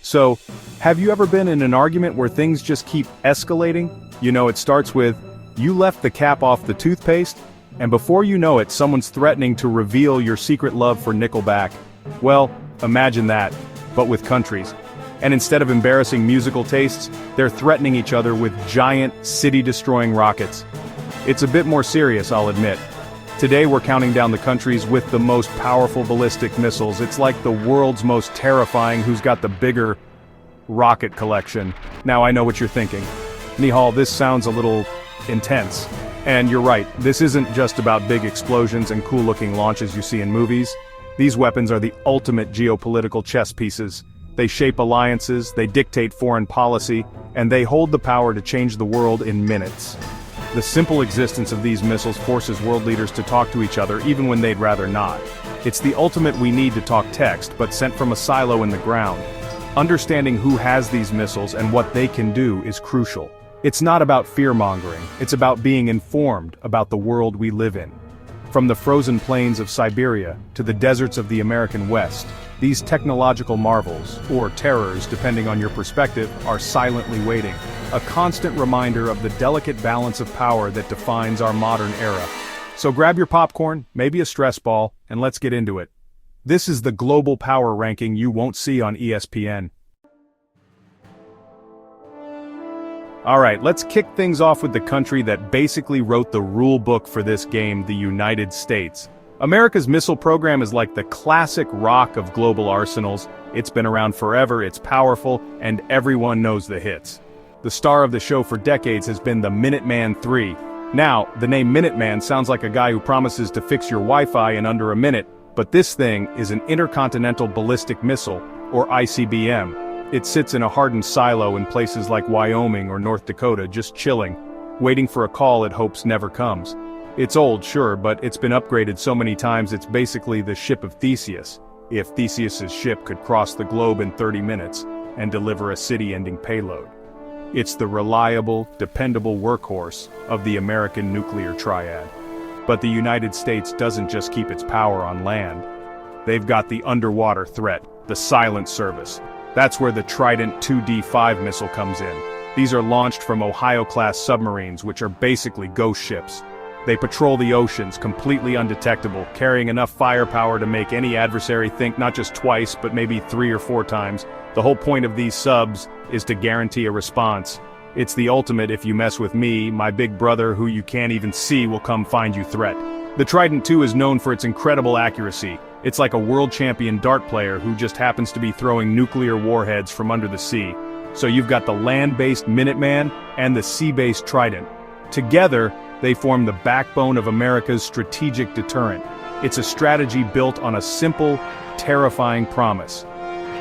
So, have you ever been in an argument where things just keep escalating? You know, it starts with, you left the cap off the toothpaste, and before you know it, someone's threatening to reveal your secret love for Nickelback. Well, imagine that, but with countries. And instead of embarrassing musical tastes, they're threatening each other with giant, city-destroying rockets. It's a bit more serious, I'll admit. Today we're counting down the countries with the most powerful ballistic missiles. It's like the world's most terrifying who's got the bigger rocket collection. Now I know what you're thinking. Nihal, this sounds a little intense. And you're right, this isn't just about big explosions and cool-looking launches you see in movies. These weapons are the ultimate geopolitical chess pieces. They shape alliances, they dictate foreign policy, and they hold the power to change the world in minutes. The simple existence of these missiles forces world leaders to talk to each other even when they'd rather not. It's the ultimate we need to talk text, but sent from a silo in the ground. Understanding who has these missiles and what they can do is crucial. It's not about fear-mongering, it's about being informed about the world we live in. From the frozen plains of Siberia to the deserts of the American West, these technological marvels, or terrors depending on your perspective, are silently waiting. A constant reminder of the delicate balance of power that defines our modern era. So grab your popcorn, maybe a stress ball, and let's get into it. This is the global power ranking you won't see on ESPN. Alright, let's kick things off with the country that basically wrote the rule book for this game, the United States. America's missile program is like the classic rock of global arsenals. It's been around forever, it's powerful, and everyone knows the hits. The star of the show for decades has been the Minuteman III. Now, the name Minuteman sounds like a guy who promises to fix your Wi-Fi in under a minute, but this thing is an intercontinental ballistic missile, or ICBM. It sits in a hardened silo in places like Wyoming or North Dakota, just chilling, waiting for a call it hopes never comes. It's old, sure, but it's been upgraded so many times it's basically the ship of Theseus, if Theseus's ship could cross the globe in 30 minutes and deliver a city-ending payload. It's the reliable, dependable workhorse of the American nuclear triad. But the United States doesn't just keep its power on land. They've got the underwater threat, the silent service. That's where the Trident 2D5 missile comes in. These are launched from Ohio-class submarines, which are basically ghost ships. They patrol the oceans, completely undetectable, carrying enough firepower to make any adversary think not just twice, but maybe 3 or 4 times. The whole point of these subs is to guarantee a response. It's the ultimate if you mess with me, my big brother who you can't even see will come find you threat. The Trident II is known for its incredible accuracy. It's like a world champion dart player who just happens to be throwing nuclear warheads from under the sea. So you've got the land-based Minuteman and the sea-based Trident. Together, they form the backbone of America's strategic deterrent. It's a strategy built on a simple, terrifying promise.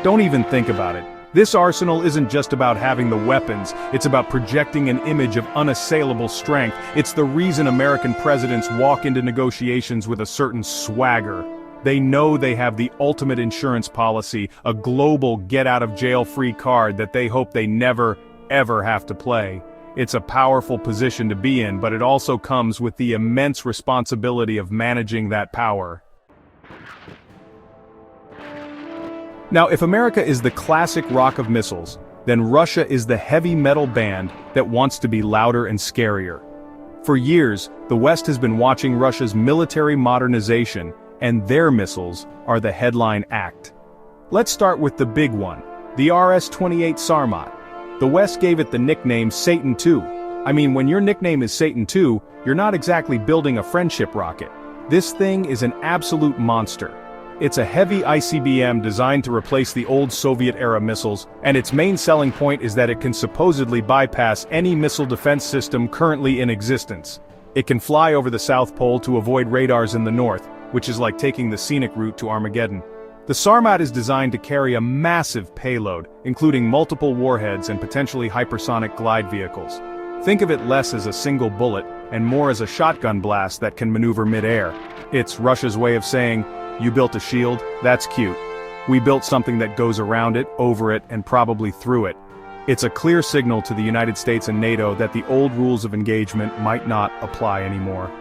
Don't even think about it. This arsenal isn't just about having the weapons, it's about projecting an image of unassailable strength. It's the reason American presidents walk into negotiations with a certain swagger. They know they have the ultimate insurance policy, a global get-out-of-jail-free card that they hope they never, ever have to play. It's a powerful position to be in, but it also comes with the immense responsibility of managing that power. Now, if America is the classic rock of missiles, then Russia is the heavy metal band that wants to be louder and scarier. For years, the West has been watching Russia's military modernization, and their missiles are the headline act. Let's start with the big one, the RS-28 Sarmat. The West gave it the nickname Satan II. I mean, when your nickname is Satan II, you're not exactly building a friendship rocket. This thing is an absolute monster. It's a heavy ICBM designed to replace the old Soviet-era missiles, and its main selling point is that it can supposedly bypass any missile defense system currently in existence. It can fly over the South Pole to avoid radars in the north, which is like taking the scenic route to Armageddon. The Sarmat is designed to carry a massive payload, including multiple warheads and potentially hypersonic glide vehicles. Think of it less as a single bullet, and more as a shotgun blast that can maneuver mid-air. It's Russia's way of saying, you built a shield, that's cute. We built something that goes around it, over it, and probably through it. It's a clear signal to the United States and NATO that the old rules of engagement might not apply anymore.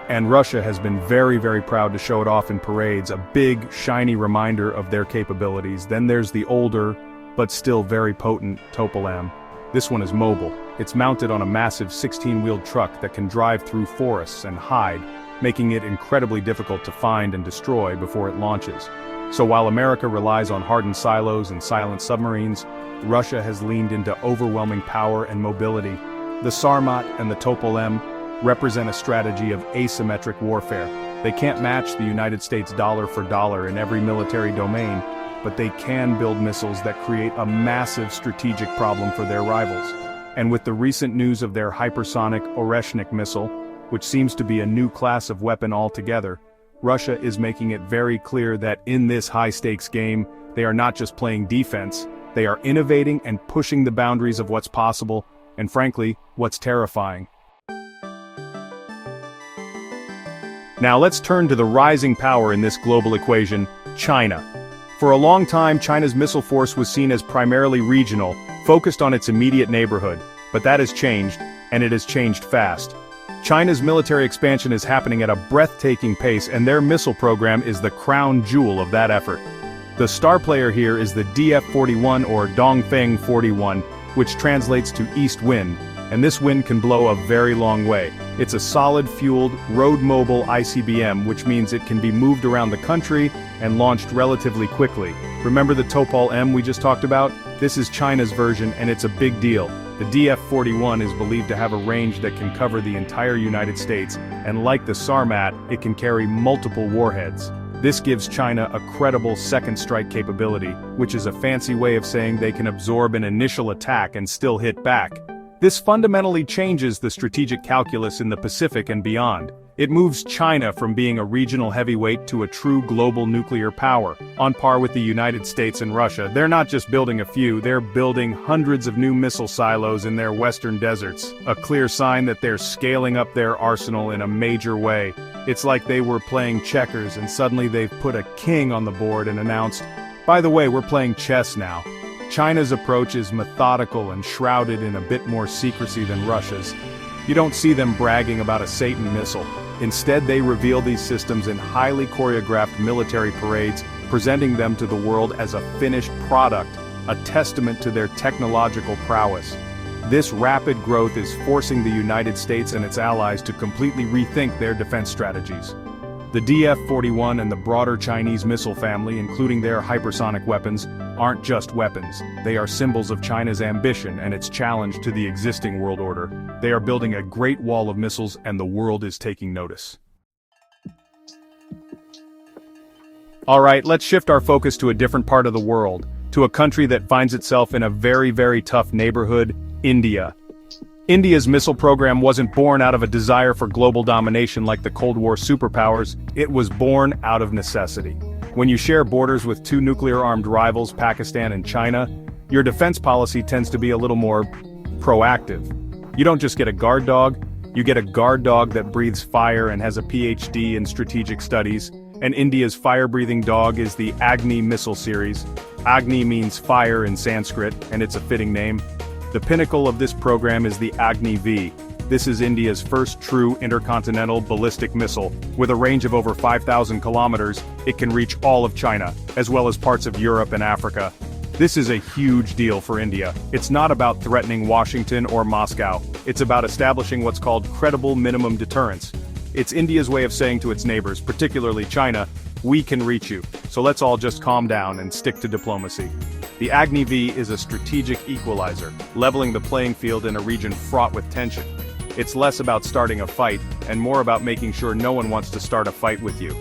And Russia has been very, very proud to show it off in parades, a big, shiny reminder of their capabilities. Then there's the older, but still very potent Topol-M. This one is mobile. It's mounted on a massive 16-wheeled truck that can drive through forests and hide, making it incredibly difficult to find and destroy before it launches. So while America relies on hardened silos and silent submarines, Russia has leaned into overwhelming power and mobility. The Sarmat and the Topol-M represent a strategy of asymmetric warfare. They can't match the United States dollar for dollar in every military domain, but they can build missiles that create a massive strategic problem for their rivals. And with the recent news of their hypersonic Oreshnik missile, which seems to be a new class of weapon altogether, Russia is making it very clear that in this high-stakes game, they are not just playing defense, they are innovating and pushing the boundaries of what's possible, and frankly, what's terrifying. Now let's turn to the rising power in this global equation, China. For a long time, China's missile force was seen as primarily regional, focused on its immediate neighborhood, but that has changed, and it has changed fast. China's military expansion is happening at a breathtaking pace, and their missile program is the crown jewel of that effort. The star player here is the DF-41 or Dongfeng 41, which translates to east wind, and this wind can blow a very long way. It's a solid-fueled, road-mobile ICBM, which means it can be moved around the country and launched relatively quickly. Remember the Topol-M we just talked about? This is China's version, and it's a big deal. The DF-41 is believed to have a range that can cover the entire United States, and like the Sarmat, it can carry multiple warheads. This gives China a credible second strike capability, which is a fancy way of saying they can absorb an initial attack and still hit back. This fundamentally changes the strategic calculus in the Pacific and beyond. It moves China from being a regional heavyweight to a true global nuclear power, on par with the United States and Russia. They're not just building a few, they're building hundreds of new missile silos in their western deserts, a clear sign that they're scaling up their arsenal in a major way. It's like they were playing checkers and suddenly they've put a king on the board and announced, "By the way, we're playing chess now." China's approach is methodical and shrouded in a bit more secrecy than Russia's. You don't see them bragging about a Satan missile. Instead, they reveal these systems in highly choreographed military parades, presenting them to the world as a finished product, a testament to their technological prowess. This rapid growth is forcing the United States and its allies to completely rethink their defense strategies. The DF-41 and the broader Chinese missile family, including their hypersonic weapons, aren't just weapons. They are symbols of China's ambition and its challenge to the existing world order. They are building a great wall of missiles, and the world is taking notice. Alright, let's shift our focus to a different part of the world, to a country that finds itself in a very, very tough neighborhood, India. India's missile program wasn't born out of a desire for global domination like the Cold War superpowers, it was born out of necessity. When you share borders with two nuclear-armed rivals, Pakistan and China, your defense policy tends to be a little more proactive. You don't just get a guard dog, you get a guard dog that breathes fire and has a PhD in strategic studies, and India's fire-breathing dog is the Agni missile series. Agni means fire in Sanskrit, and it's a fitting name. The pinnacle of this program is the Agni V. This is India's first true intercontinental ballistic missile. With a range of over 5,000 kilometers, it can reach all of China, as well as parts of Europe and Africa. This is a huge deal for India. It's not about threatening Washington or Moscow. It's about establishing what's called credible minimum deterrence. It's India's way of saying to its neighbors, particularly China, "We can reach you, so let's all just calm down and stick to diplomacy." The Agni V is a strategic equalizer, leveling the playing field in a region fraught with tension. It's less about starting a fight, and more about making sure no one wants to start a fight with you.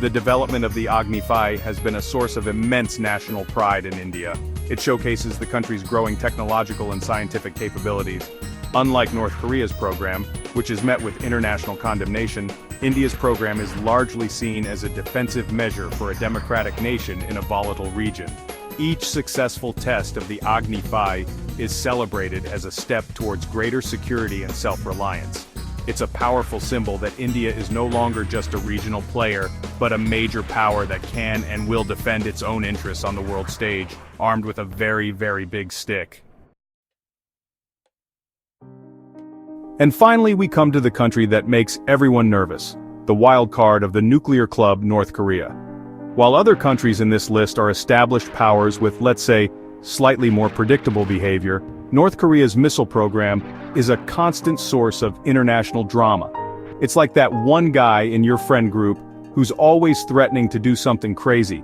The development of the Agni V has been a source of immense national pride in India. It showcases the country's growing technological and scientific capabilities. Unlike North Korea's program, which is met with international condemnation, India's program is largely seen as a defensive measure for a democratic nation in a volatile region. Each successful test of the Agni V is celebrated as a step towards greater security and self-reliance. It's a powerful symbol that India is no longer just a regional player, but a major power that can and will defend its own interests on the world stage, armed with a very, very big stick. And finally, we come to the country that makes everyone nervous, the wild card of the nuclear club, North Korea. While other countries in this list are established powers with, let's say, slightly more predictable behavior, North Korea's missile program is a constant source of international drama. It's like that one guy in your friend group who's always threatening to do something crazy,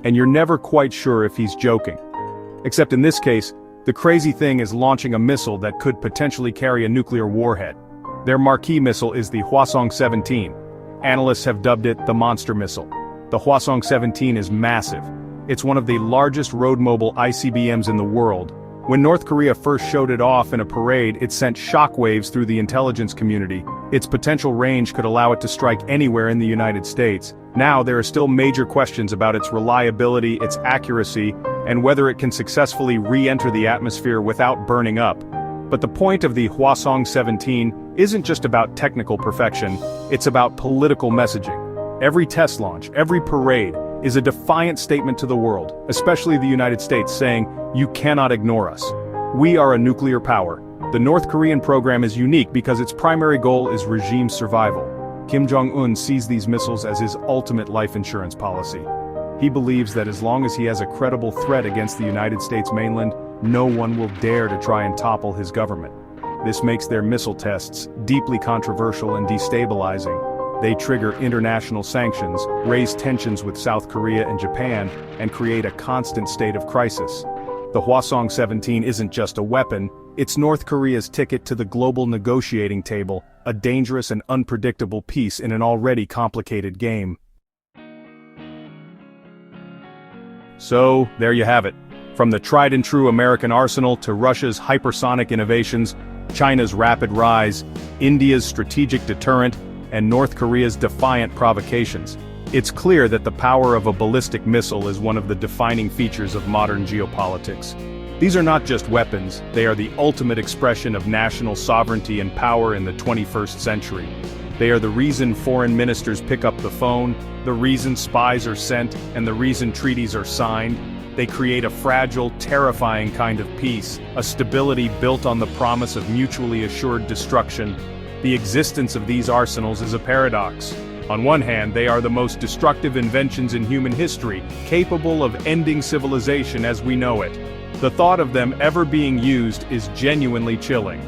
and you're never quite sure if he's joking. Except in this case, the crazy thing is launching a missile that could potentially carry a nuclear warhead. Their marquee missile is the Hwasong-17. Analysts have dubbed it the monster missile. The Hwasong-17 is massive. It's one of the largest road-mobile ICBMs in the world. When North Korea first showed it off in a parade, it sent shockwaves through the intelligence community. Its potential range could allow it to strike anywhere in the United States. Now there are still major questions about its reliability, its accuracy, and whether it can successfully re-enter the atmosphere without burning up. But the point of the Hwasong-17 isn't just about technical perfection, it's about political messaging. Every test launch, every parade, is a defiant statement to the world, especially the United States, saying, "You cannot ignore us. We are a nuclear power." The North Korean program is unique because its primary goal is regime survival. Kim Jong-un sees these missiles as his ultimate life insurance policy. He believes that as long as he has a credible threat against the United States mainland, no one will dare to try and topple his government. This makes their missile tests deeply controversial and destabilizing. They trigger international sanctions, raise tensions with South Korea and Japan, and create a constant state of crisis. The Hwasong-17 isn't just a weapon, it's North Korea's ticket to the global negotiating table, a dangerous and unpredictable piece in an already complicated game. So, there you have it. From the tried-and-true American arsenal to Russia's hypersonic innovations, China's rapid rise, India's strategic deterrent, and North Korea's defiant provocations. It's clear that the power of a ballistic missile is one of the defining features of modern geopolitics. These are not just weapons, they are the ultimate expression of national sovereignty and power in the 21st century. They are the reason foreign ministers pick up the phone, the reason spies are sent, and the reason treaties are signed. They create a fragile, terrifying kind of peace, a stability built on the promise of mutually assured destruction. The existence of these arsenals is a paradox. On one hand, they are the most destructive inventions in human history, capable of ending civilization as we know it. The thought of them ever being used is genuinely chilling.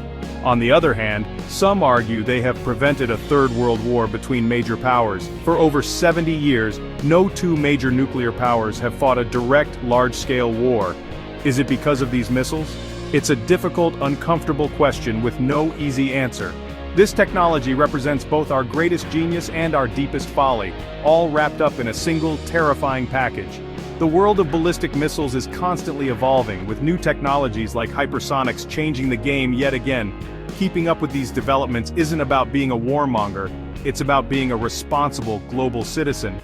On the other hand, some argue they have prevented a third world war between major powers. For over 70 years, no two major nuclear powers have fought a direct, large-scale war. Is it because of these missiles? It's a difficult, uncomfortable question with no easy answer. This technology represents both our greatest genius and our deepest folly, all wrapped up in a single, terrifying package. The world of ballistic missiles is constantly evolving, with new technologies like hypersonics changing the game yet again. Keeping up with these developments isn't about being a warmonger, it's about being a responsible global citizen.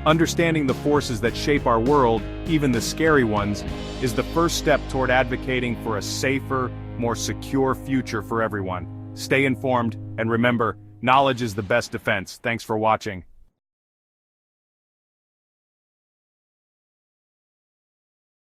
Understanding the forces that shape our world, even the scary ones, is the first step toward advocating for a safer, more secure future for everyone. Stay informed, and remember, knowledge is the best defense. Thanks for watching.